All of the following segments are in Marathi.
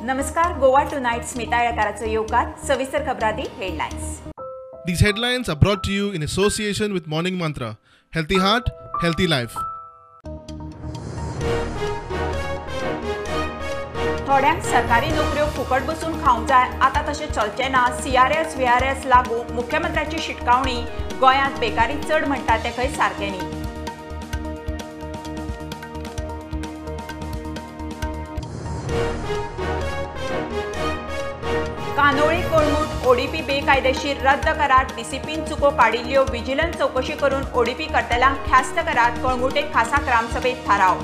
नमस्कार. गोवा टुनाइट स्मिता येळकाराचो येवकार सविस्तर खबरांती headlines. These headlines are brought to you in association with Morning Mantra. Healthy heart, healthy life. थोड्यांक सरकारी नोकऱ्यो फुकट बसून खावंक जाय आता तशें चलचें ना. CRS VRS लागू मुख्यमंत्र्याची शिटकावणी. गोंयांत बेकारी चड म्हणटा तें खंय सारकें न्ही. कानोळी कोळंगूट ओडीपी बेकायदेशीर रद्द करात. डीसीपीन चुको काडिल्ल्यो. विजिलन्स चौकशी करून ओडीपी करतल्यांक ख्यास्त करात. कळंगुटे खासा ग्रामसभेत थाराव.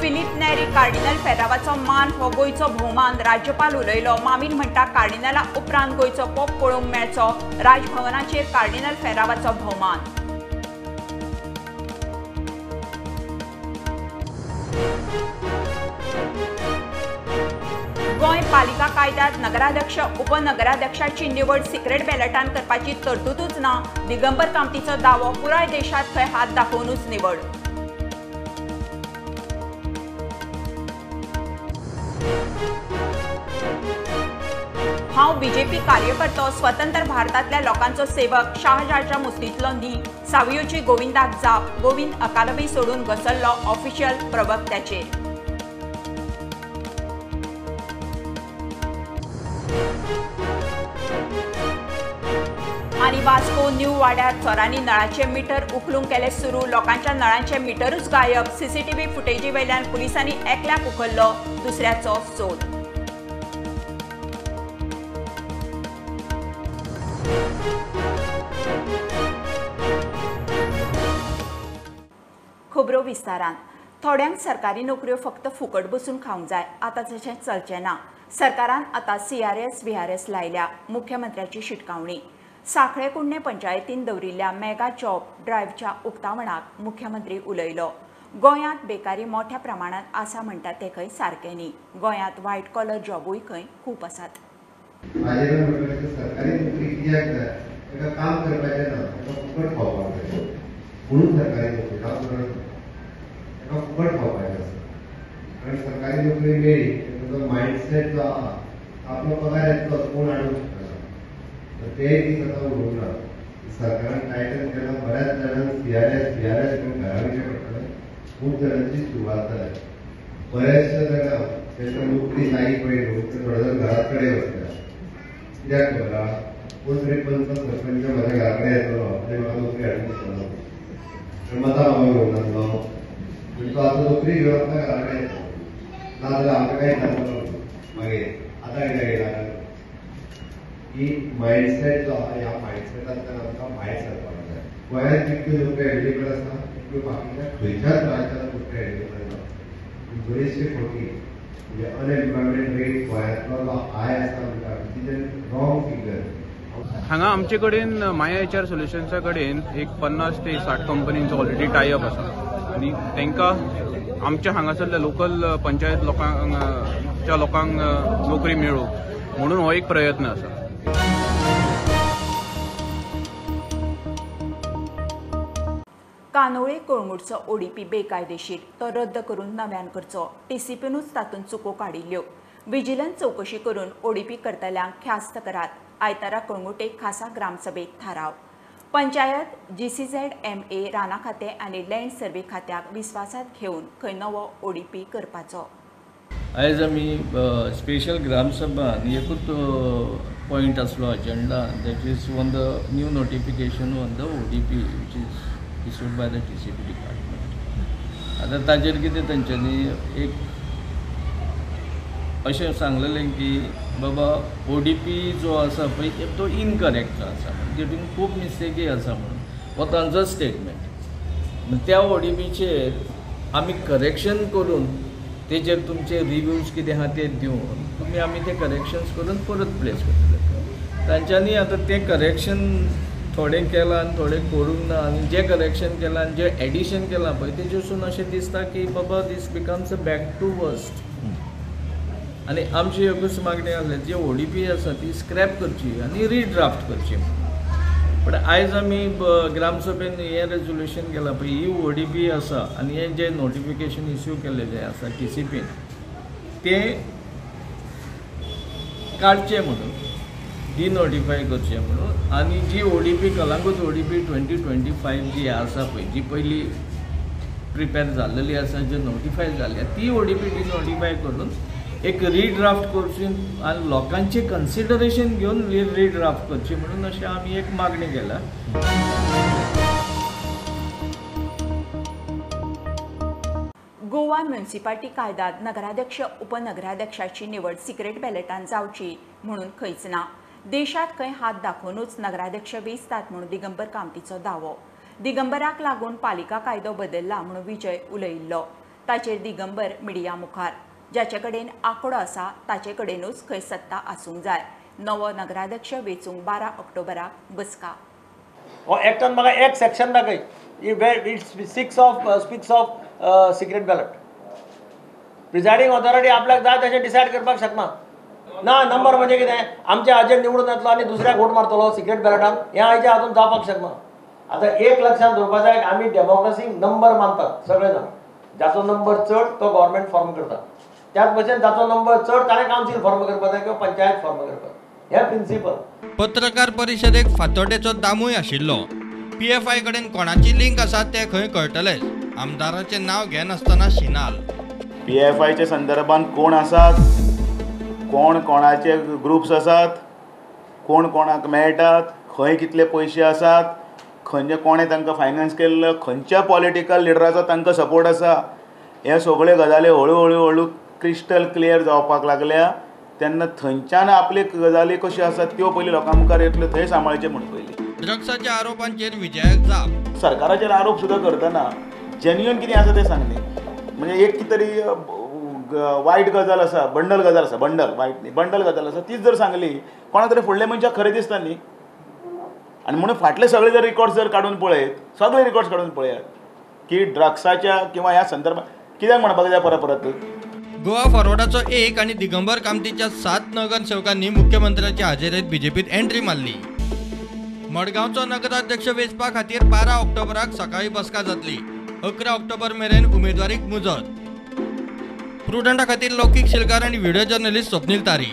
फिलिप नेरी कार्डिनल फेरावाचो मान हो गोंयचो भोवमान. राज्यपाल उलयलो. मामीन म्हणटा कार्डिनला उपरांत गोंयचो पोप पळोवंक मेळचो. राजभवनाचेर कार्डिनल फेरावाचो भोवमान. गोंय पालिका कायद्यांत नगराध्यक्ष उपनगराध्यक्षाची निवड सिक्रेट बॅलटान करपाची तरतूदच ना. दिगंबर कामतीचो दावो. पुराय देशांत खंय हात दाखोवनूच निवड. हांव बीजेपी कार्यकर्तो. स्वतंत्र भारतांतल्या लोकांचो सेवक. शाहजाच्या मस्तींतलो न्ही. सावयोची गोविंदाक जाप. गोविंद अकादमी सोडून घसरलो. ऑफिशियल प्रवक्त्याचेर. आनी वास्को न्यू वाड्यार चोरांनी नळाचे मिटर उखलूंक केले सुरू. लोकांच्या नळांचे मिटरूच गायब. सीसीटीव्ही फुटेजी वयल्यान पुलिसांनी एकल्याक उखल्लो. दुसऱ्याचो सोद. खबरो विस्तारान. थोड्यांक सरकारी नोकऱ्यो फक्त फुकट बसून खावंक जाय आता तशें चलचें ना. सरकारान आतां CRS VRS लायल्या. मुख्यमंत्र्याची शिटकावणी. सांखळे कुंडे पंचायतीन दवरिल्ल्या मेगा जॉब ड्रायव्हच्या उक्तावणाक मुख्यमंत्री उलयलो. गोंयांत बेकारी मोठ्या प्रमाणात आसा म्हणटा तें खंय सारकें न्ही. गोंयांत व्हायट कॉलर जॉबूय खंय खूब आसात. सरकारी नोकरी कित्याक जाय ताका काम करपाचें ना, ताका फुकट खावपाक जाय. म्हणून सरकारी नोकरी काम करप ताका फुकट खावपाचें आसता. आनी सरकारी नोकरी मेळ्ळी ताजो मायंडसेट जो आहा आपलो पगार येतलो कोण हाडूंक शकना. तेय दीस आतां उरूंक ना. सरकारान टायटन केला. बऱ्याच जाणांक CRS VRS करून घरा वयचें पडटलें. खूब जाणांची सुरवात जाल्या. बऱ्याचशा जाणांक तांकां नोकरी जायी पळय न्हू ते थोडे जाण घरा कडेन वतले. कित्याक खबर आहा कोण तरी पंच सरपंच म्हाज्या घरा कडेन येतलो आनी म्हाका नोकरी हाडून दितलो. मतां हांव घेवन नासलो तो आतां नोकरी घेवन आमकां घरा कडेन येतलो. नाजाल्यार आमकां कांय नासलो मागीर आतां कित्याक येयला. ही मायंडसेट जो आहा ह्या मायंडसेटांतल्यान आमकां भायर सरपाक जाय. गोंयांत जितक्यो नोकऱ्यो एलिजिबल आसा तितक्यो बाकीच्या खंयच्याच राज्यांत नोकऱ्यो एलिजिबल ना. बरेचशे फावटी म्हणजे अनएम्प्लॉयमेंट रेट गोंयांतलो जो हाय आसा म्हणटा तिजें रॉंग फिगर. हांगा आमचे कडेन माया HR सोल्युशन्सा कडेन एक 50 ते 60 कंपनींचो ऑलरेडी टायअप आसा आनी तांकां आमच्या हांगासरल्या लोकल पंचायत लोकांक नोकरी मेळूं म्हणून हो एक प्रयत्न आसा. कानोळे कोळंगूटचो ओडीपी बेकायदेशीर तो रद्द करून नव्यान करचो. डीसीपीनूच तातूंत चुको काडिल्ल्यो. विजिलन्स चौकशी करून ओडीपी करतल्यांक ख्यास्त करात. आयतारा कळंगुटे खासा ग्रामसभेत थाराव. पंचायत GCZMA राना खातें आनी लँड सर्वे खात्याक विस्वासात घेवन खंय नवो ओडीपी करपाचो. आयज आमी स्पेशल ग्रामसभा आनी एकूच पॉयंट आसलो agenda that is on the new notification on the ODP which is issued by the DCP department. आतां ताजेर कितें तेंच्यांनी एक अशें सांगलेलें की बाबा ODP जो आसा पळय तो इनकरेक्ट आसा. तितून खूब मिस्टेकी आसा म्हणून हो तांचो स्टेटमेंट. त्या ODPचेर आमी करेक्शन करून तेजेर तुमचे रिव्यूज कितें आहा ते दिवन तुमी आमी ते करेक्शन्स करून परत प्लेस करतले. तांच्यांनी आतां तें करेक्शन थोडें केलां आनी थोडें करूंक ना. आनी जें करेक्शन केलां आनी जें एडिशन केलां पळय तेजेसून अशें दिसता की बाबा this becomes a back to worst. आनी आमची एकूच मागणी आसली जी ODP आसा ती स्क्रॅप करची आनी रिड्राफ्ट करची. पण आयज आमी ग्रामसभेन हे रेजोल्युशन केलां पळय, ही ODP आसा आनी हे जे नोटिफिकेशन इश्यू केलेले आसा TCPन ते काडचे म्हणून, डिनोटिफाय करचे म्हणून, आनी जी ODP कलांगूट ODP 2025 जी आसा पळय, जी पयली प्रिपेर जाल्लेली आसा, जे नोटिफाय जाल्या, ती ODP डिनोटिफाय करून एक रिड्राफ्ट करची आनी लोकांचे कन्सिडरेशन घेवन रिड्राफ्ट करची म्हणून अशें आमी एक मागणी केल्या. गोवा म्युनिसिपालिटी कायद्यात नगराध्यक्ष उपनगराध्यक्षाची निवड सिक्रेट बॅलेटान जावची म्हणून खंयच ना. देशात खंय हात दाखवूनच नगराध्यक्ष वेंचतात म्हणून दिगंबर कामतीचो दावो. दिगंबराक लागून पालिका कायदो बदलला म्हणून विजय उलयिल्लो. ताचेर दिगंबर मिडिया मुखार, जाचे कडेन आंकडो आसा ताचे कडेनूच खंय सत्ता आसूंक जाय. नवो नगराध्यक्ष वेंचूंक 12 ऑक्टोबराक बसका. हो एक्टान म्हाका एक सेक्शन दाखय, it speaks of secret ballot. Presiding authority आपल्याक जाय तशें डिसायड करपाक शकना. ना नंबर म्हणजे कितें, आमच्या हाजेर निवडून येतलो आनी दुसऱ्याक वोट मारतलो सिक्रेट बॅलटान, हें हाच्या हातून जावपाक शकना. आतां एक लक्षात दवरपाक जाय, आमी डेमोक्रेसीक नंबर मानतात सगळे जाण. जाचो नंबर चड तो गव्हर्मेंट फॉर्म करता, त्याच भशेन जाचो नंबर चड ताणें कावन्सील फॉर्म करपाक जाय किंवा पंचायत फॉर्म करपाक, हें प्रिंसिपल. पत्रकार परिशदेक फातोड्डेचो दामूय आशिल्लो. PFI कडेन कोणाची लिंक आसा तें खंय कळटलेंच. आमदाराचें नांव घेनासतना शिनाल. PFIच्या संदर्भात कोण आसात, कोण कोणाचे ग्रुप्स आसात, कोण कोणाक मेळटात, खंय कितले पयशे आसात, खंयचे कोणें तांकां फायनान्स केल्लो, खंयच्या पॉलिटिकल लिडराचो तांकां सपोर्ट आसा, हे सगळे गजाली हळू क्रिस्टल क्लियर जावपाक लागल्या. तेन्ना थंयच्यान आपले गजाली कश्यो आसात त्यो पयलीं लोकां मुखार येतल्यो, थंय सांबाळचे म्हण पयलीं. ड्रग्साच्या आरोपांचेर विजयाक जाप. सरकाराचेर आरोप सुद्दां करतना जेन्युइन कितें आसा तें सांगलें. म्हणजे एक कितें तरी वायट गजाल आसा, बंडल गजाल आसा, बंडल वायट न्ही, बंडल गजाल आसा, तीच जर सांगली कोणा तरी फुडल्या मनशाक खरें दिसता न्ही. आनी म्हणून फाटले सगळे जर रिकॉर्ड्स जर काडून पळयत, सगळे रिकॉर्ड्स काडून पळयात की ड्रग्साच्या किंवा ह्या संदर्भात कित्याक म्हणपाक जाय परत. गोवा फॉरवर्डाचो 1 आनी दिगंबर कामतीच्या 7 नगरसेवकांनी मुख्यमंत्र्याच्या हाजेरीत BJPत एंट्री मारली. मडगांवचो नगराध्यक्ष वेंचपा खातीर 12 ऑक्टोबराक सकाळी बसका जातली. 11 ऑक्टोबर मेरेन उमेदवारीक मुजत. प्रुडंटा खातीर लौकीक शिलकार आनी व्हिडिओ जर्नलिस्ट स्वप्नील तारी.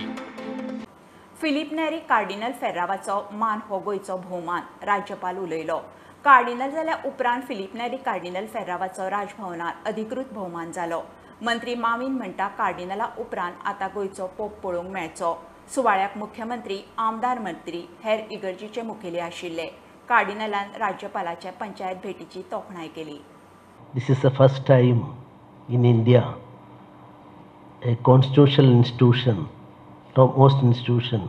फिलीप नेरी कार्डिनल फेर्रावाचो मान हो गोंयचो भोवमान, राज्यपाल उलयलो. कार्डिनल जाल्या उपरांत फिलीप नेरी कार्डिनल फेर्रावाचो राजभवनात अधिकृत भोवमान जालो. मंत्री माविन म्हणटा कार्डिनला उपरांत आतां गोंयचो पोप पळोवंक मेळचो. सुवाळ्याक मुख्यमंत्री, आमदार मंत्री, हेर इगर्जीचे मुखेली आशिल्ले. कार्डिनलान राज्यपालाच्या पंचायत भेटीची तोखणाय केली. This is the first time in India a constitutional institution, topmost institution,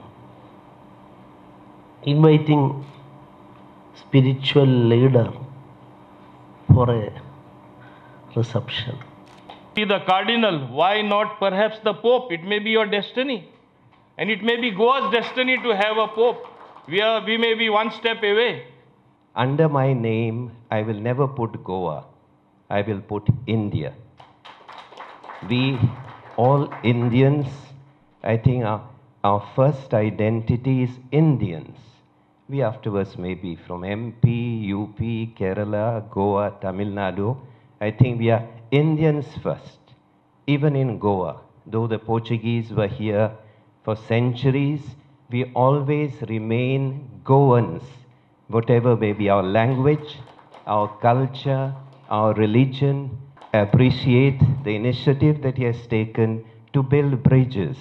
inviting spiritual leader for a reception. The cardinal, why not perhaps the pope? It may be your destiny, and it may be Goa's destiny to have a pope. We may be one step away. Under my name, I will never put Goa. I will put India. We all Indians, I think our first identity is Indians. We afterwards may be from MP, UP, Kerala, Goa, Tamil Nadu. I think we are Indians first. Even in Goa, though the Portuguese were here for centuries, we always remain Goans. Whatever may be our language, our culture, our religion, appreciate the initiative that he has taken to build bridges,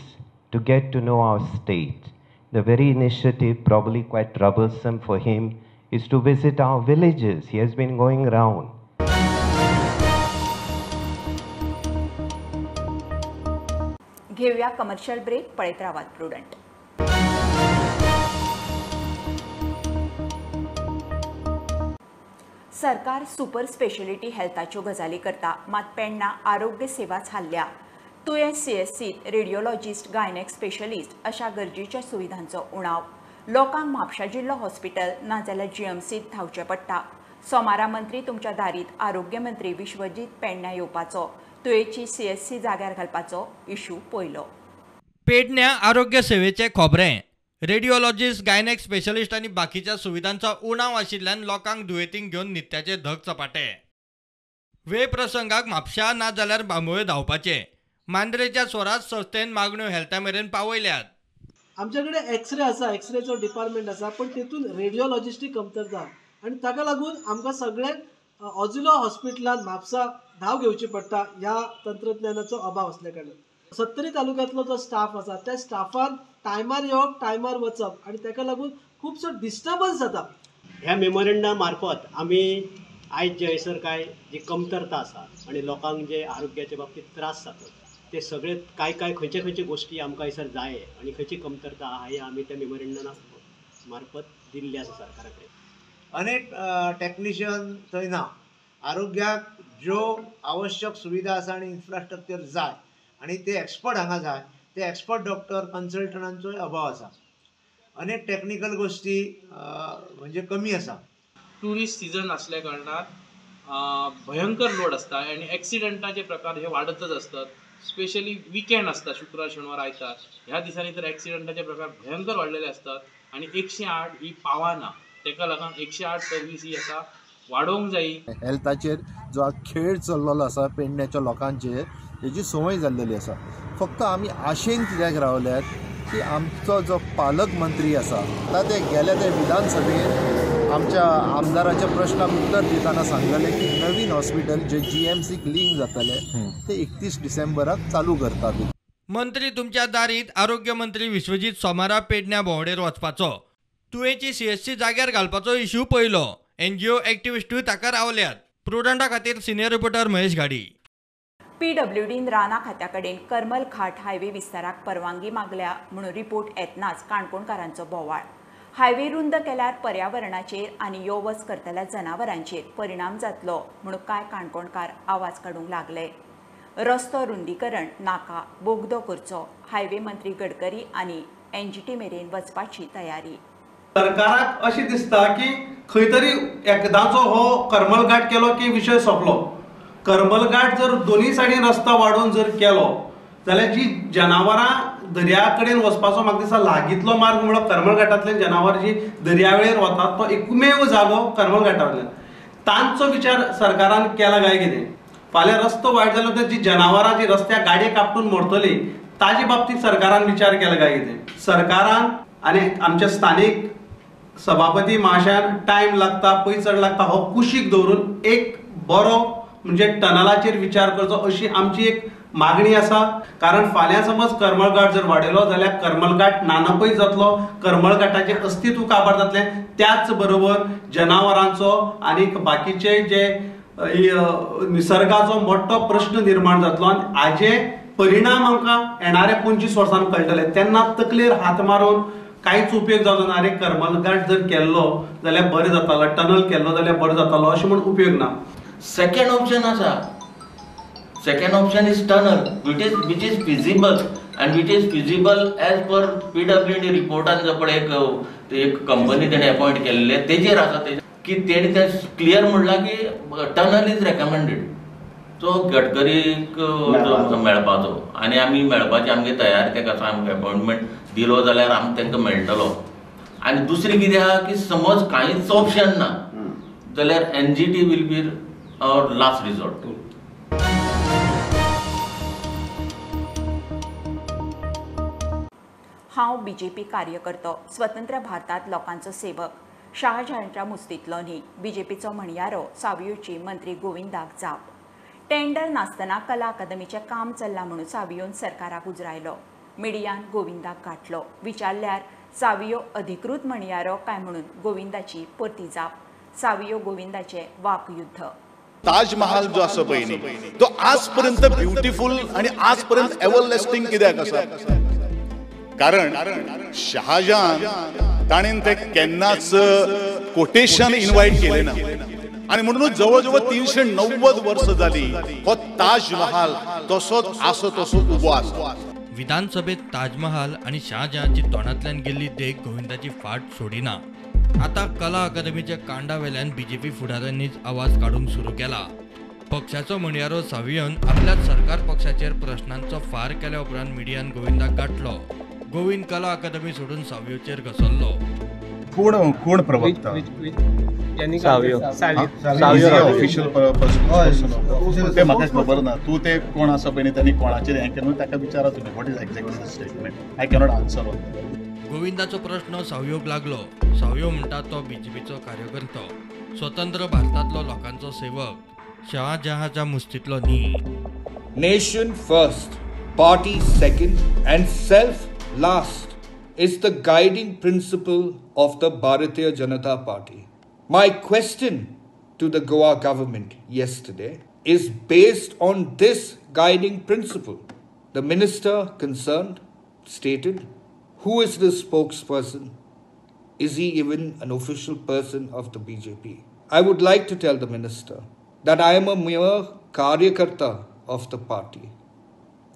to get to know our state. The very initiative, probably quite troublesome for him, is to visit our villages. He has been going around. घेऊया कमर्शियल ब्रेक, पळयत रावात प्रुडंट. सरकार सुपर स्पेशलिटी हेल्थाच्यो गजाली करता, मात पेडणा आरोग्य सेवाच हाल्ल्या. तुवें CSCत रेडिओलॉजिस्ट, गायनेक स्पेशलिस्ट अशा गरजेच्या सुविधांचो उणाव. लोकांक म्हापशा जिल्लो हॉस्पिटल नाजाल्यार GMCत धांवचें पडटा. सोमारा मंत्री तुमच्या दारीत आरोग्य मंत्री विश्वजीत पेडण्या येवपाचो, तुवेची CSC जाग्यार घालपाचो इशू पयलो. पेडण्या आरोग्य सेवेचें खोबरें. रेडिओलॉजिस्ट, गायनेक स्पेशलिस्ट आणि बाकीच्या सुविधांचा उणाव आशिल्ल्यान लोकांक दुयेंतींक घेवन नित्याचे धग चपाटे. वेळ प्रसंगाक म्हापशा ना जाल्यार बांबोळे धांवपाचे. मांद्रेच्या स्वराज संस्थेन मागण्यो हेल्था मेरेन पावयल्यात. आमचे कडेन एक्सरे आसा, एक्सरेचो डिपार्टमेंट आसा, पण तेतून रेडिओलॉजिस्टची कमतरता आनी ताका लागून आमकां सगळे ऑझिलो हॉस्पिटलांत म्हापसा धांव घेवची पडटा ह्या तंत्रज्ञानाचो अभाव असल्या कारणान. 70 तालुक्यांतलो जो स्टाफ आसा त्या स्टाफान टायमार येवप, टायमार वचप आनी ताका लागून खुबसो डिस्टर्बन्स जाता. ह्या मेमोरेंडा मार्फत आमी आयज जे हयसर काय जी कमतरता आसा आनी लोकांक जे आरोग्याच्या बाबतीत त्रास जातात ते सगळे काय खंयचे खंयचे गोष्टी आमकां हयसर जाय आनी खंयची कमतरता आहा हे आमी त्या मेमोरेंडा मार्फत दिल्ले आसा सरकारा कडेन. अनेक टेक्निशियन थंय ना. आरोग्याक ज्यो आवश्यक सुविधा आसा आनी इन्फ्रास्ट्रक्चर जाय आनी ते एक्सपर्ट हांगा जाय, ते एक्सपर्ट डॉक्टर कन्सल्टंटांचोय अभाव आसा. अनेक टेक्निकल गोष्टी म्हणजे कमी आसा. टुरिस्ट सीजन असल्या कारणान भयंकर लोड असता आणि ॲक्सिडेंटाचे प्रकार हे वाढतच असतात. स्पेशली विकेंड असता, शुक्रार, शेनवार, आयतार ह्या दिसांनी तर ॲक्सिडेंटाचे प्रकार भयंकर वाढलेले असतात आणि 108 ही पावाना. तेका लागून 108 सर्वीस ही आता वाडोवंक जाय. हेल्थाचेर जो खेळ चल्लेलो आसा पेडण्याच्या लोकांचेर हेची संवय जाल्लेली आसा. फक्त आमी आशेन कित्याक रावल्यात की आमचो जो पालक मंत्री आसा ते गेल्या ते विधानसभेत आमच्या आमदाराच्या प्रश्नाक उत्तर दिताना सांगलेले की नवीन हॉस्पिटल जे GMCक लिंक जातले ते 31 डिसेंबराक चालू करतात. मंत्री तुमच्या दारीत आरोग्य मंत्री विश्वजीत सोमारा पेडण्या भोंवडेर वचपाचो. तुवेची CSC जाग्यार घालपाचो इश्यू पयलो. NGO एक्टिविस्टूय ताका रावल्यात. प्रुडंटा खातीर सिनियर रिपोर्टर महेश घाडी. PWDन राना खात्या कडेन करमल घाट हायवे विस्ताराक परवानगी मागल्या म्हणून रिपोर्ट येतनाच काणकोणकारांचो बोवाळ. हायवे रुंद केल्यार पर्यावरणाचेर आनी यो वच करतल्या जनावरांचेर परिणाम जातलो म्हणून कांय काणकोणकार आवाज काडूंक लागले. रस्तो रुंदीकरण, नाका, बोगदो करचो, हायवे मंत्री गडकरी आनी NGT मेरेन वचपाची तयारी. सरकाराक अशें दिसता की खंय तरी एकदांचो हो करमल घाट केलो की विशय सोंपलो. करमल घाट जर दोन्ही सायडीन रस्तो वाडोवन जर केलो जाल्यार जी जनावरां दर्या कडेन वचपाचो म्हाका दिसता लागींतलो मार्ग म्हणल्यार करमल घाटांतल्यान जनावर जी दर्यावेळेर वतात तो एकमेव जागो करमल घाटांतल्यान. तांचो विचार सरकारान केला काय कितें? फाल्यां रस्तो वायट जालो तर जी जनावरां जी रस्त्याक गाडयेक आपटून मरतली ताजे बाबतीत सरकारान विचार केला काय कितें? सरकारान आनी आमच्या स्थानीक सभापती महाशयान टायम लागता, पयस चड लागता हो कुशीक दवरून एक बरो म्हणजे टनलाचेर विचार करचो अशी आमची एक मागणी आसा. कारण फाल्यां समज करमल घाट जर वाडयलो जाल्यार करमल घाट नानपय जातलो, करमल घाटाचें अस्तित्व काबार जातलें. त्याच बरोबर जनावरांचो आनी बाकीचे जे निसर्गाचो मोठो प्रश्न निर्माण जातलो आनी हाजे परिणाम आमकां येणाऱ्या 25 वर्सांनी कळटले. तेन्ना तकलेर हात मारून कांयच उपयोग जावचो ना. अरे करमल घाट जर केल्लो जाल्यार बरें जातालो, टनल केल्लो जाल्यार बरें जातालो अशें म्हूण उपयोग ना. सेकंड ऑप्शन आसा. Second option is tunnel which is feasible and which is feasible as per PWD रिपोर्टान जो पळय एक कंपनी तेणे अपॉइंट केल्ले तेजेर आसा ते की तेणे ते क्लियर म्हणला की टनल इज रेकमेंडेड. तो गडकरीक मेळपाचो आनी आमी मेळपाची आमगे तयार तेका आमकां अपॉइंटमेंट दिलो जाल्यार आमकां तांकां मेळटलो. आनी दुसरी कितें आहा की समज कांयच ऑप्शन ना जाल्यार NGT will be our last resort. हांव BJP कार्यकर्तो, स्वतंत्र भारतात लोकांचो सेवक. शहाजहानच्या मुस्तींतलो न्ही. BJPचो म्हणयारो सावियोची मंत्री गोविंदाक जाप. टेंडर नासतना कला अकादमीचें काम चल्लां म्हणून सावियोन सरकाराक उजरायलो. मिडियान गोविंदाक गाठलो. विचारल्यार सावियो अधिकृत म्हणयारो काय म्हणून गोविंदाची परती जाप. सावियो गोविंदाचे वाकयुद्ध. ताजमहाल जो आसा पळय न्ही तो आज पर्यंत ब्युटिफूल आणि आज पर्यंत एव्हरलास्टिंग कित्याक आसा? कारण शहाजहान ताणेन ते केन्नाच कोटेशन इन्वायट केले ना आणि म्हणूनच जवळ जवळ 390 वर्ष जाली हो ताजमहाल तसोच आसा तसो उबो आसा. विधानसभेत ताजमहाल आणि शहाजहानची तोंडांतल्यान गेल्ली देख गोविंदाची फाट सोडिना. आता कला अकादमीच्या कांडावेल्यान BJP फुडाऱ्यांनीच आवाज काढूंक सुरू केला. पक्षाचो म्हणयारो सावियोन आपल्या सरकार पक्षाचेर प्रश्नांचो फार केल्या उपरांत मिडियान गोविंदाक गाठलो. गोविंद कला अकादमी सोडून सावयोचेर घसरलो. कोण प्रवक्ता ऑफिशियल ते म्हाका खबर ना. तू ते कोण आसा पळय त्यांनी कोणाचेर हें केलें ताका विचारा तुमी what is exactly the statement. I cannot answer on. गोविंदाचो प्रश्न सावयोक लागलो. सावयो म्हणटा तो बीजेपीचो कार्यकर्तो, स्वतंत्र भारतांतलो लोकांचो सेवक, शहाजहांच्या मुस्तींतलो न्ही. Nation first, party second, and self last is the guiding principle of the Bharatiya Janata Party. My question to the Goa government yesterday is based on this guiding principle. The minister concerned stated, who is the spokesperson? Is he even an official person of the BJP? I would like to tell the minister that I am a mere karyakarta of the party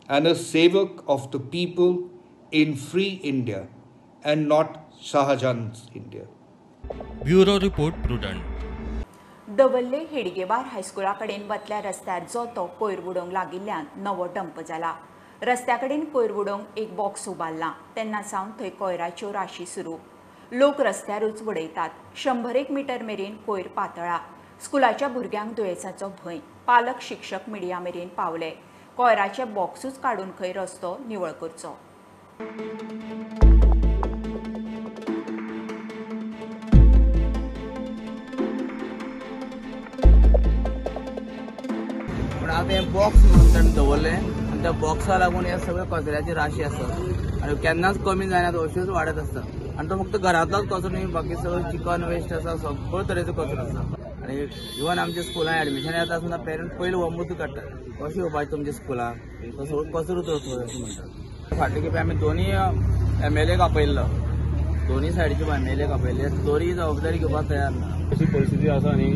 and a sevak of the people in free India and not Shahjahan's India. Bureau report Prudent. दवल्ले हेडगेबार हायस्कुला कडेन वतल्या रस्त्यार जो तो कोयर बुडोवंक लागिल्ल्यान नवो डंप जाला. रस्त्या कडेन कोयर बुडोवंक एक बॉक्स उबारला तेन्ना सावन थंय कोयराच्यो राशी सुरू. लोक रस्त्यारूच उडयतात. 100 मीटर मेरेन कोयर पातळा. स्कुलाच्या भुरग्यांक दुयेंसाचो भंय. पालक शिक्षक मिडिया मेरेन पावले. कोयराचे बॉक्सूच काडून खंय रस्तो निवळ करचो. आता हे बॉक्स म्हणून ताणें दवरले आनी त्या बॉक्सा लागून हे सगळे कचऱ्याची राशी आसा आनी केन्नाच कमी जायना, अश्योच वाडत आसता. आनी तो फक्त घरांतलोच कचरो न्ही, बाकी सगळो चिकन वेस्ट आसा, सगळो तरेचो कचरो आसा. आनी इवन आमच्या स्कुलान एडमिशन येता आसतना पेरंट पयलीं वमूत काडटात, कशें येवपाचें तुमच्या स्कुलाक, तो सगळो कचरो तो अशें म्हणटात. फाटले खेपे आमी दोनी MLA आपयल्लो, दोनी सायडीचे MLA आपयल्ले, दोनी जबाबदारी घेवपाक तयार ना. अशी परिस्थिती आसा न्ही,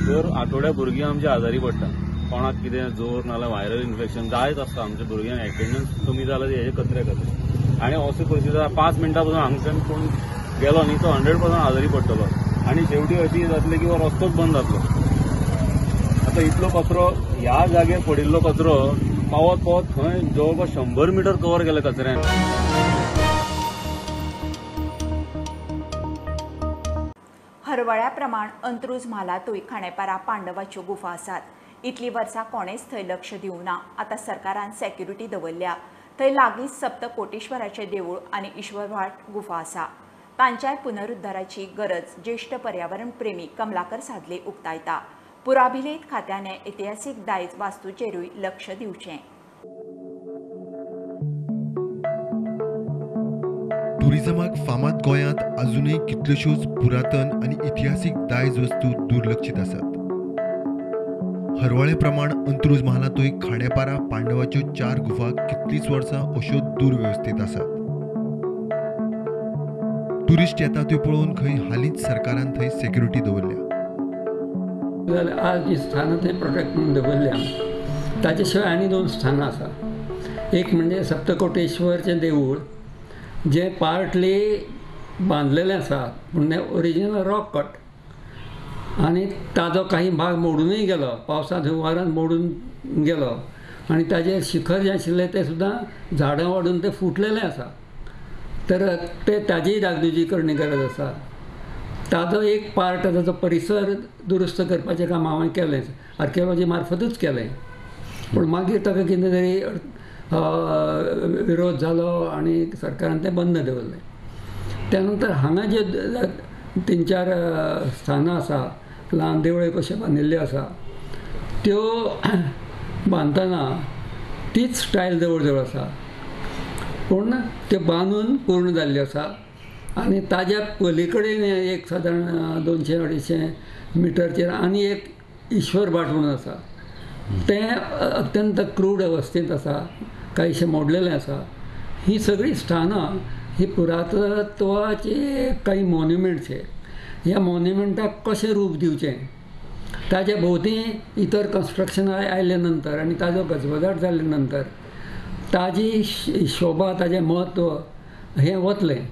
दर आठवड्या भुरगीं आमची आजारी पडटा. कोणाक कितें जोर नाल्यार व्हायरल इन्फेक्शन जायत आसता. आमच्या भुरग्यांक एटेंडन्स कमी जाला हेजे खतरे खातीर. आनी अशी परिस्थिती 5 मिनटां पासून हांगच्यान कोण गेलो न्ही तो 100% आजारी पडटलो. आनी शेवटी अशी जातली की रस्तोच बंद जातलो. आतां इतलो कचरो ह्या जाग्यार पडिल्लो कचरो पावत पावत खंय जवळपास 100 मीटर कवर केले कचऱ्यान. हरवळ्या प्रमाण अंत्रुज म्हालातूय खांडेपारा पांडवाच्यो गुफा आसात. इतली वर्सां कोणेच थंय लक्ष दिवंक ना. आतां सरकारान सेक्युरिटी दवरल्या. थंय लागींच सप्तकोटेश्वराचें देवूळ आनी ईश्वरवाट गुफा आसा. तांच्याय पुनरुद्धाराची गरज ज्येश्ठ पर्यावरण प्रेमी कमलाकर सादले उक्तायता. पुराभिलेख खात्यान इतिहासीक दायज वास्तूचेरूय लक्ष दिवचें. टुरिझमाक फामाद गोंयांत अजूनय कितल्योश्योच पुरातन आनी इतिहासीक दायज वस्तू दुर्लक्षीत आसात. हरवळे प्रमाण अंत्रुज महालांतूय खांडेपारा पांडवाच्यो 4 गुफा कितलींच वर्सां अश्यो दुर्वेवस्थीत आसात. टुरिस्ट येतात त्यो पळोवन खंय हालींच सरकारान थंय सेक्युरिटी दवरल्या. आज जी स्थानां थंय प्रोटेक्ट म्हणून दवरल्या, ताचे शिवाय आनी 2 स्थानां आसा. एक म्हणजे सप्तकोटेश्वरचें देवूळ, जे पार्टली बांदलेलें आसा पूण तें ओरिजिनल रॉक कट आनी ताजो काही भाग मोडूनय गेलो, पावसांत हुंवारान मोडून गेलो आनी ताजें शिखर जें आशिल्लें तें सुद्दां झाडां वाडून तें फुटलेलें आसा. तर ताजीय डागडुजी करणी गरज आसा. ताजो एक पार्ट ताजो परिसर दुरुस्त करपाचें काम हांवें केलें, आर्किओलॉजी मार्फतूच केलें. पूण मागीर ताका कितें तरी विरोध जालो आनी सरकारान तें बंद दवरलें. त्या नंतर हांगा जे 3-4 स्थानां आसा, ल्हान देवळ्यो कशे बांदिल्ल्यो आसा, त्यो बांदतना तीच स्टायल जवळ जवळ आसा, पूण त्यो बांदून पूर्ण जाल्ल्यो आसा. आनी ताज्या पलीकडेन एक सादारण 200-250 मिटरचेर आनी एक ईश्वर भाट म्हणून आसा. तें अत्यंत क्रूड अवस्थेंत आसा, कांयशें मोडलेलें आसा. ही सगळीं स्थानां ही पुरातत्वाचे काही मॉन्युमेंट्स हे. ह्या मॉन्युमेंटाक कशें रूप दिवचें, ताजे भोवती इतर कन्स्ट्रक्शन आयले नंतर आनी ताजो गजबजाट जाल्ले नंतर ताजी शोभा, ताजें म्हत्व हें वतलें.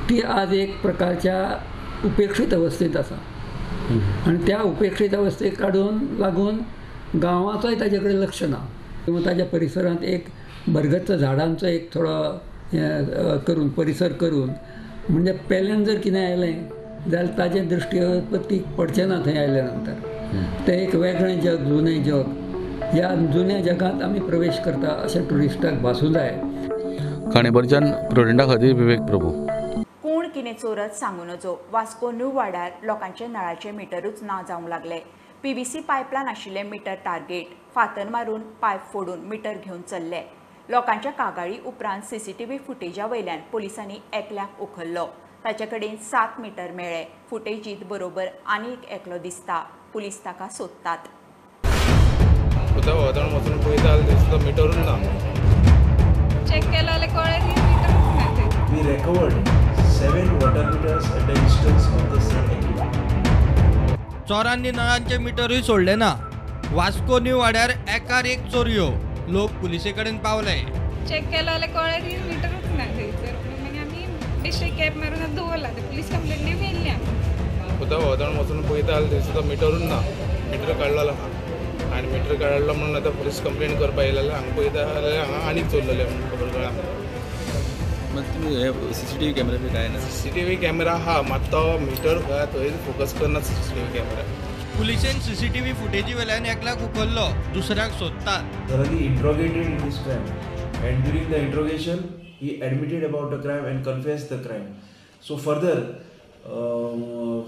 ती आज एक प्रकारच्या उपेक्षीत अवस्थेंत आसा आनी त्या उपेक्षीत अवस्थेक लागून गांवाचोय ताजे कडेन लक्ष ना. किंवा ताज्या परिसरांत एक बरगतच्या झाडांचो एक थोडो करून परिसर करून म्हणजे पेल्यान जर कितें आयलें जाल्यार ताजें दृश्टी पडचें ना थंय आयल्या नंतर. तें एक वेगळें जग, जुनें जग. ह्या जुन्या जगांत आमी प्रवेश करता अशें ट्युरिस्टाक भासूं जाय. काणेबरच्यान प्रुडंटा खातीर विवेक प्रभू. कोण कितें चोरत सांगू नजो. वास्को न्यू वाड्यार लोकांचे नळाचे मिटरूच ना जावंक लागले. PVC पायपलायन आशिल्ले मिटर टार्गेट फातर मारून पायप फोडून मिटर घेवन चल्ले. लोकांच्या कागाळी उपरांत CCTV फुटेजा वयल्यान पुलिसांनी एकल्याक उखल्लो. ताचे कडेन 7 मिटर मेळ्ळे. फुटेजीत बरोबर आनीक एकलो दिसता. पुलीस ताका सोदतात. वतन वचून पळयता दिसता मिटरूच ना. चेक केलं जाल्यार कळ्ळें की मिटरूच ना थंय. We recovered 7 water meters at the instance of the same accused. चोरांनी नळांचे मिटरूय सोडले ना. वास्को न्यू वाड्यार एकार एक चोरयो. लोक पुलिसे कडेन पावले. चेक केलं जाल्यार कळ्ळें की मिटरूच ना थंयसर. मागीर आमी डिस्ट्रिक्ट कॅब मारून दवरला. पुलीस कंप्लेंट मेळ्ळी आमकां. वतन वचून पळयता दिसता मिटरूच ना. मिटर काडलेलो ना आनी मिटर काडलो म्हणून आतां पुलीस कंप्लेंट करपा येयलें हांगा पळयता जाल्यार हांगा आनीक चोरलेले म्हणून खबर कळ्ळा. CCTV कॅमेरा बी काय ना. CCTV कॅमेरा आहा मात तो मिटर थंय फोकस करना CCTV कॅमेरा. पुलिसेन CCTV फुटेजी वेल्यान एकल्याक उखल्लो. दुसऱ्याक सोदतात. Thoroughly interrogated in this crime, and during the interrogation, he admitted about the crime and confessed the crime. So further,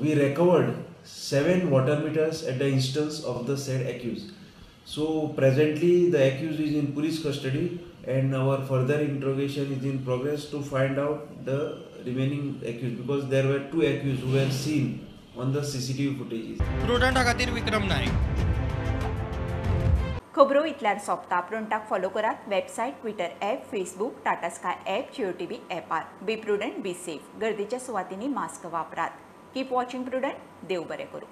we recovered 7 water meters at the instance of the said accused. So presently, the accused is in police custody, and our further interrogation is in progress to find out the remaining accused, because there were 2 accused who were seen on the CCTV footages. प्रुडंटा खातीर विक्रम नायक. खबरो इतल्यार सोंपता. प्रुडंटाक फॉलो करात. Website, Twitter app, Facebook, Tata Sky app, Jio TV ॲपार. Be Prudent, be safe. गर्देच्या सुवातींनी मास्क वापरात. Keep watching prudent. देव बरें करूं.